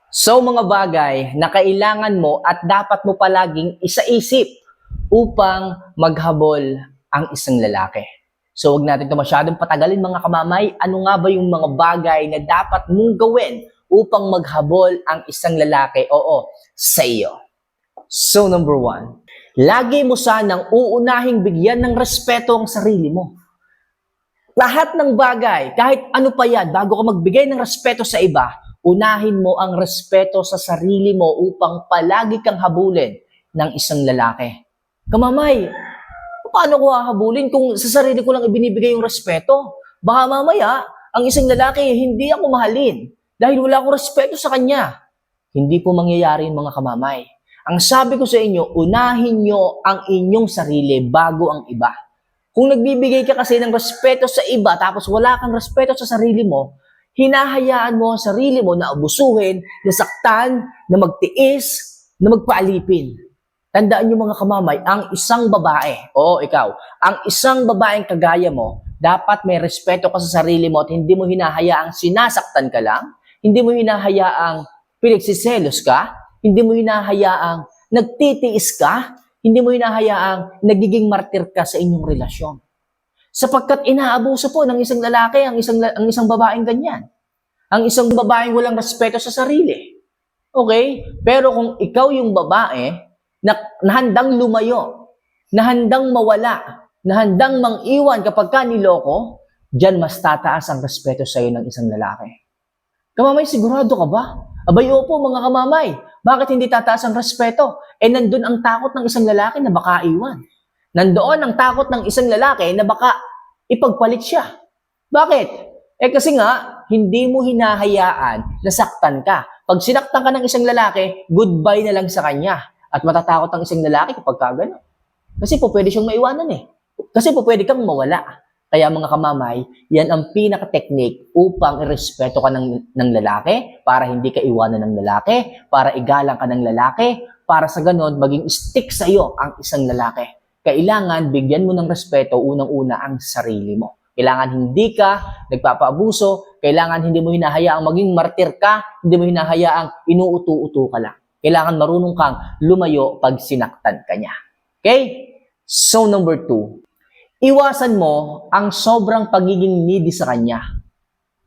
So mga bagay na kailangan mo at dapat mo palaging isaisip upang maghabol ang isang lalaki. So huwag natin ito masyadong patagalin mga kamamay. Ano nga ba yung mga bagay na dapat mong gawin upang maghabol ang isang lalaki? Oo, sa iyo. So number 1, lagi mo sanang uunahing bigyan ng respeto ang sarili mo. Lahat ng bagay, kahit ano pa yan, bago ka magbigay ng respeto sa iba, unahin mo ang respeto sa sarili mo upang palagi kang habulin ng isang lalaki. Kamamay, paano ko hahabulin kung sa sarili ko lang ibinibigay yung respeto? Baka mamaya, ang isang lalaki, hindi ako mahalin dahil wala akong respeto sa kanya. Hindi po mangyayari yung mga kamamay. Ang sabi ko sa inyo, unahin nyo ang inyong sarili bago ang iba. Kung nagbibigay ka kasi ng respeto sa iba tapos wala kang respeto sa sarili mo, hinahayaan mo ang sarili mo na abusuhin, nasaktan, na magtiis, na magpaalipin. Tandaan niyo mga kamamay, ang isang babae, ikaw, ang isang babaeng kagaya mo, dapat may respeto ka sa sarili mo at hindi mo hinahayaang sinasaktan ka lang, hindi mo hinahayaang pinagsiselos ka, hindi mo hinahayaang nagtitiis ka, hindi mo hinahayaang nagiging martir ka sa inyong relasyon. Sapagkat inaabuso po ng isang lalaki ang isang babaeng ganyan. Ang isang babaeng walang respeto sa sarili. Okay? Pero kung ikaw yung babae na handang lumayo, na handang mawala, na handang mang-iwan kapag ka niloko, dyan mas tataas ang respeto sa iyo ng isang lalaki. Kamamay, sigurado ka ba? Abay, opo mga kamamay. Bakit hindi tataas ang respeto? Nandun ang takot ng isang lalaki na baka iwan. Nandoon ang takot ng isang lalaki na baka ipagpalit siya. Bakit? Kasi nga, hindi mo hinahayaan na saktan ka. Pag sinaktan ka ng isang lalaki, goodbye na lang sa kanya. At matatakot ang isang lalaki kapag kagano. Kasi po pwede siyang maiwanan eh. Kasi po pwede kang mawala. Kaya mga kamamay, yan ang pinaka-technique upang irespeto ka ng lalaki, para hindi ka iwanan ng lalaki, para igalang ka ng lalaki, para sa ganon, maging stick sa iyo ang isang lalaki. Kailangan bigyan mo ng respeto unang-una ang sarili mo. Kailangan hindi ka nagpapaabuso, kailangan hindi mo hinahayaang maging martir ka, hindi mo hinahayaang inuuto-uto ka lang. Kailangan marunong kang lumayo pag sinaktan ka niya. Okay? So number 2, iwasan mo ang sobrang pagiging needy sa kanya.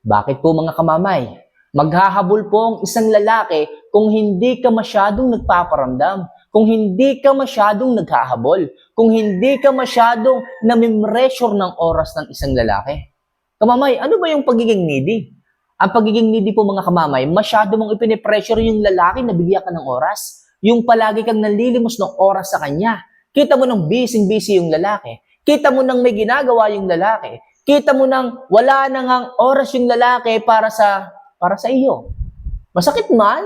Bakit po mga kamamay? Maghahabol po ang isang lalaki kung hindi ka masyadong nagpaparamdam, kung hindi ka masyadong naghahabol, kung hindi ka masyadong namimressure ng oras ng isang lalaki. Kamamay, ano ba yung pagiging needy? Ang pagiging needy po mga kamamay, masyado mong ipinipressure yung lalaki na bigyan ka ng oras. Yung palagi kang nalilimos ng oras sa kanya. Kita mo nang busy-busy yung lalaki. Kita mo nang may ginagawa yung lalaki. Kita mo nang wala nang ang oras yung lalaki para sa iyo. Masakit man.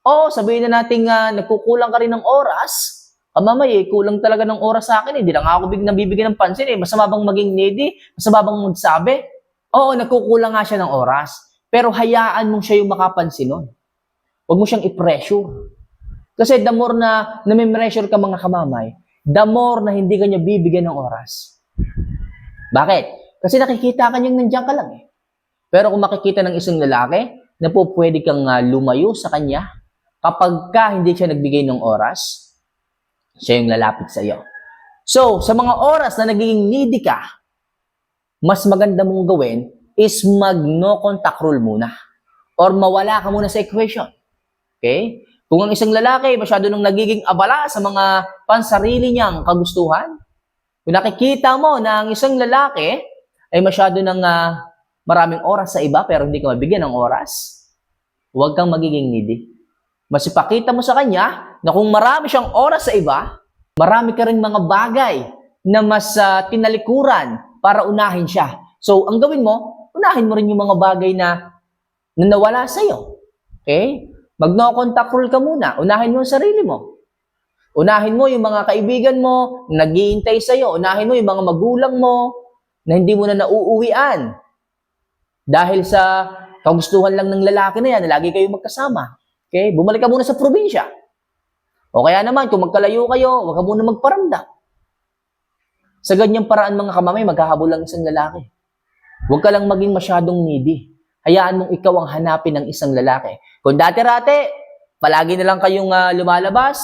Sabihin na natin nagkukulang ka rin ng oras. Kamamay, kulang talaga ng oras sa akin. Hindi lang ako nabibigyan ng pansin. Masama bang maging needy? Masama bang magsabi? Nagkukulang nga siya ng oras. Pero hayaan mong siya yung makapansin nun. Huwag mo siyang i-pressure. Kasi the more na nami-pressure ka mga kamamay, the more na hindi ka niya bibigyan ng oras. Bakit? Kasi nakikita ka niyang nandiyan ka lang eh. Pero kung makikita ng isang lalaki na po pwede kang lumayo sa kanya, kapag ka hindi siya nagbigay ng oras, siya yung lalapit sa iyo. So, sa mga oras na nagiging needy ka, mas maganda mong gawin is mag-no contact rule muna. Or mawala ka muna sa equation. Okay? Kung ang isang lalaki masyado nang nagiging abala sa mga pansarili niyang kagustuhan, kung nakikita mo na ang isang lalaki ay masyado nang maraming oras sa iba pero hindi ka mabigyan ng oras, huwag kang magiging needy. Mas ipakita mo sa kanya na kung marami siyang oras sa iba, marami ka rin mga bagay na mas tinalikuran para unahin siya. So, ang gawin mo, unahin mo rin yung mga bagay na nawala sa iyo. Okay? Mag-no contact rule ka muna. Unahin mo ang sarili mo. Unahin mo yung mga kaibigan mo na naghihintay sa iyo. Unahin mo yung mga magulang mo na hindi mo na nauuwian. Dahil sa kagustuhan lang ng lalaki na yan, na lagi kayo magkasama. Okay? Bumalik ka muna sa probinsya. O kaya naman, kung magkalayo kayo, huwag ka muna magparamdam. Sa ganyang paraan mga kamamay, maghahabol lang isang lalaki. Huwag ka lang maging masyadong needy. Hayaan mong ikaw ang hanapin ng isang lalaki. Kung dati-rate, palagi na lang kayong lumalabas.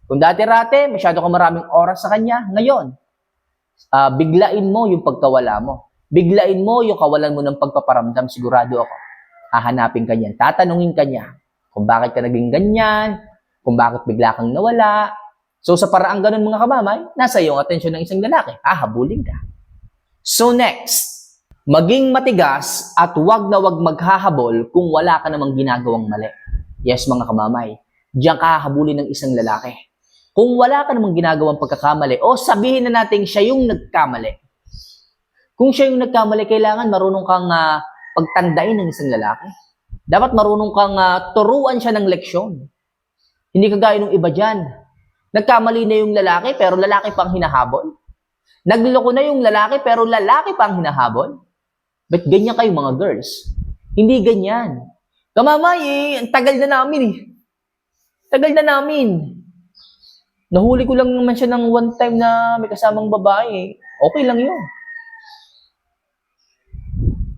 Kung dati-rate, masyado ka maraming oras sa kanya. Ngayon, biglain mo yung pagkawala mo. Biglain mo yung kawalan mo ng pagpaparamdam. Sigurado ako. Hahanapin ka niyan. Tatanungin ka niya kung bakit ka naging ganyan, kung bakit bigla kang nawala. So sa paraang ganun mga kamamay, nasa iyong atensyon ng isang lalaki. Habulin ka. So next, maging matigas at wag na wag maghahabol kung wala ka namang ginagawang mali. Yes mga kamamay, diyan ka hahabulin ng isang lalaki. Kung wala ka namang ginagawang pagkakamali, o sabihin na natin siya yung nagkamali. Kung siya yung nagkamali, kailangan marunong kang pagtandain ng isang lalaki. Dapat marunong kang turuan siya ng leksyon. Hindi kagaya ng iba dyan. Nagkamali na yung lalaki, pero lalaki pang hinahabol. Nagloko na yung lalaki, pero lalaki pang hinahabol. Ba't ganyan kayo mga girls? Hindi ganyan. Kamamay, ang tagal na namin eh. Tagal na namin. Nahuli ko lang naman siya ng one time na may kasamang babae. Okay lang yun.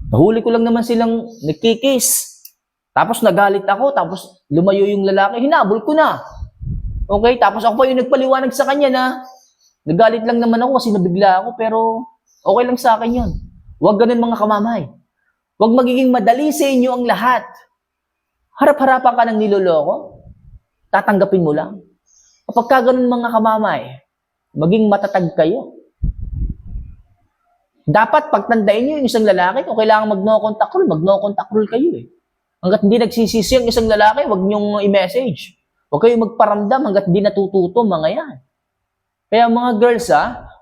Nahuli ko lang naman silang nagkikis. Tapos nagalit ako, tapos lumayo yung lalaki. Hinabol ko na. Okay, tapos ako pa yung nagpaliwanag sa kanya na nagalit lang naman ako kasi nabigla ako, pero okay lang sa akin yun. Huwag ganun mga kamamay. Huwag magiging madali sa inyo ang lahat. Harap-harapan ka ng niloloko, tatanggapin mo lang. Kapag ka ganun mga kamamay, maging matatag kayo. Dapat pagtandain nyo yung isang lalaki, kung kailangan mag-no contact rule kayo eh. Hanggat hindi nagsisisi ang isang lalaki, huwag nyong i-message. Huwag kayong magparamdam hanggat hindi natututo mga yan. Kaya mga girls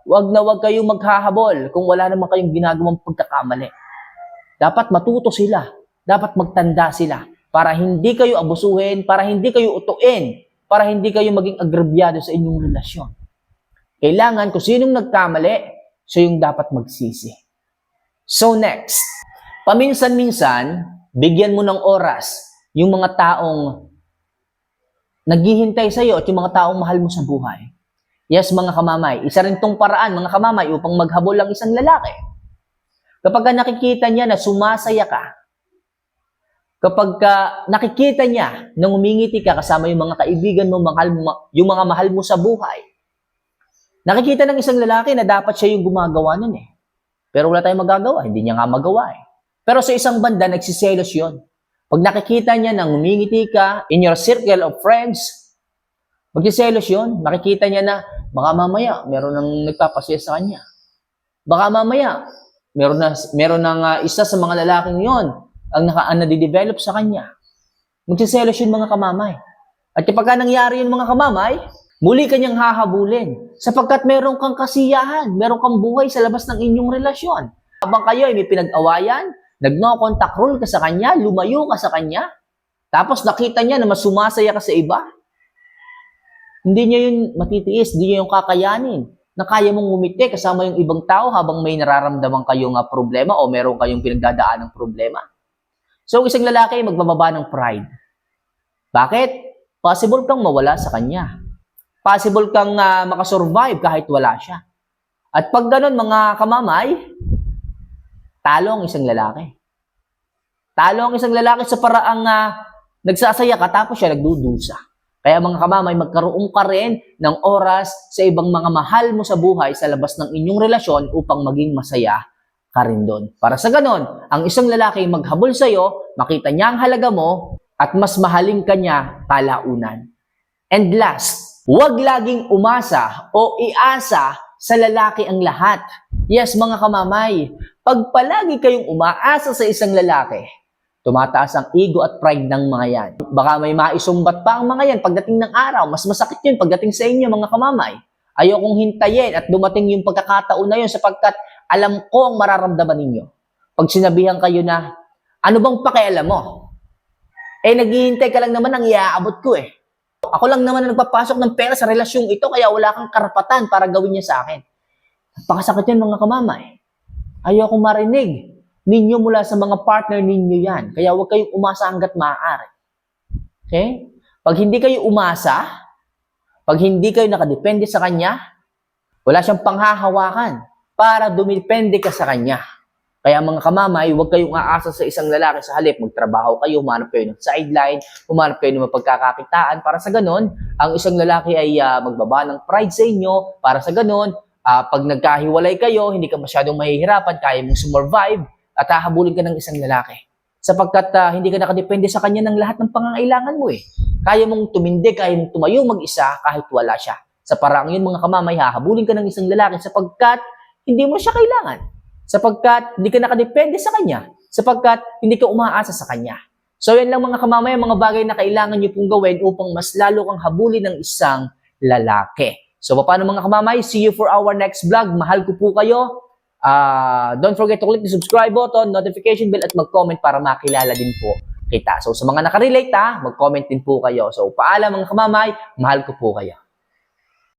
huwag na huwag kayong maghahabol kung wala naman kayong ginagawang pagkakamali. Dapat matuto sila. Dapat magtanda sila para hindi kayo abusuhin, para hindi kayo utuin, para hindi kayo maging agrabyado sa inyong relasyon. Kailangan kung sinong nagkamali, siya yung dapat magsisi. So next, paminsan-minsan, bigyan mo ng oras yung mga taong naghihintay sa iyo at yung mga taong mahal mo sa buhay. Yes, mga kamamay, isa rin tong paraan, mga kamamay, upang maghabol ang isang lalaki. Kapag nakikita niya na sumasaya ka, kapag nakikita niya na umingiti ka kasama yung mga kaibigan mo, yung mga mahal mo sa buhay, nakikita ng isang lalaki na dapat siya yung gumagawa nun eh. Pero wala tayong magagawa, hindi niya nga magawa eh. Pero sa isang banda, nagsiselos yun. Pag nakikita niya na umingiti ka in your circle of friends, magsiselos yun. Makikita niya na baka mamaya meron nang nagpapasaya sa kanya. Baka mamaya meron nang isa sa mga lalaking yon ang nadidevelop sa kanya. Magsiselos yun mga kamamay. At kapag nangyari yun mga kamamay, muli kanyang hahabulin. Sapagkat meron kang kasiyahan, meron kang buhay sa labas ng inyong relasyon. Habang kayo ay may pinag-awayan, nag-no contact rule ka sa kanya, lumayo ka sa kanya, tapos nakita niya na mas sumasaya ka sa iba, hindi niya yun matitiis, hindi niya yung kakayanin na kaya mong ngumiti kasama yung ibang tao habang may nararamdaman kayong problema o meron kayong pinagdadaan ng problema. So, isang lalaki ay magbababa ng pride. Bakit? Possible kang mawala sa kanya. Possible kang makasurvive kahit wala siya. At pag ganun mga kamamay, talo ang isang lalaki. Talo ang isang lalaki sa paraang nagsasaya ka tapos siya nagdudusa. Kaya mga kamamay, magkaroon ka rin ng oras sa ibang mga mahal mo sa buhay sa labas ng inyong relasyon upang maging masaya ka rin doon. Para sa ganon, ang isang lalaki maghabol sa iyo, makita niya ang halaga mo, at mas mahalin ka niya kalaunan. And last, huwag laging umasa o iasa sa lalaki ang lahat. Yes, mga kamamay, pag palagi kayong umaasa sa isang lalaki, tumataas ang ego at pride ng mga yan. Baka may maisumbat pa ang mga yan pagdating ng araw. Mas masakit yun pagdating sa inyo, mga kamamay. Ayokong hintayin at dumating yung pagkakataon na yun sapagkat alam ko ang mararamdaman ninyo. Pag sinabihan kayo na, ano bang pakialam mo? Naghihintay ka lang naman ang iaabot ko eh. Ako lang naman ang nagpapasok ng pera sa relasyong ito kaya wala kang karapatan para gawin niya sa akin. Napakasakit yan mga kamamay. Ayokong marinig ninyo mula sa mga partner ninyo yan. Kaya huwag kayong umasa hanggat maaari. Okay? Pag hindi kayo umasa, pag hindi kayo nakadepende sa kanya, wala siyang panghahawakan para dumipende ka sa kanya. Kaya mga kamamay, huwag kayong aasa sa isang lalaki sa halip. Magtrabaho kayo, humanap kayo ng sideline, humanap kayo ng mapagkakakitaan. Para sa ganon, ang isang lalaki ay magbaba ng pride sa inyo. Para sa ganon, pag nagkahiwalay kayo, hindi ka masyadong mahihirapan, kaya mong sumurvive at hahabulin ka ng isang lalaki. Sapagkat hindi ka nakadepende sa kanya ng lahat ng pangangailangan mo eh. Kaya mong tumindig, kaya mong tumayo mag-isa kahit wala siya. Sa paraang yun mga kamamay, hahabulin ka ng isang lalaki sapagkat hindi mo siya kailangan. Sapagkat hindi ka nakadepende sa kanya, sapagkat hindi ka umaasa sa kanya. So yan lang mga kamamay, mga bagay na kailangan nyo pong gawin upang mas lalo kang habulin ng isang lalaki. So paano mga kamamay, see you for our next vlog. Mahal ko po kayo. Don't forget to click the subscribe button, notification bell at mag-comment para makilala din po kita. So sa mga nakarelate mag-comment din po kayo. So paalam mga kamamay, mahal ko po kayo.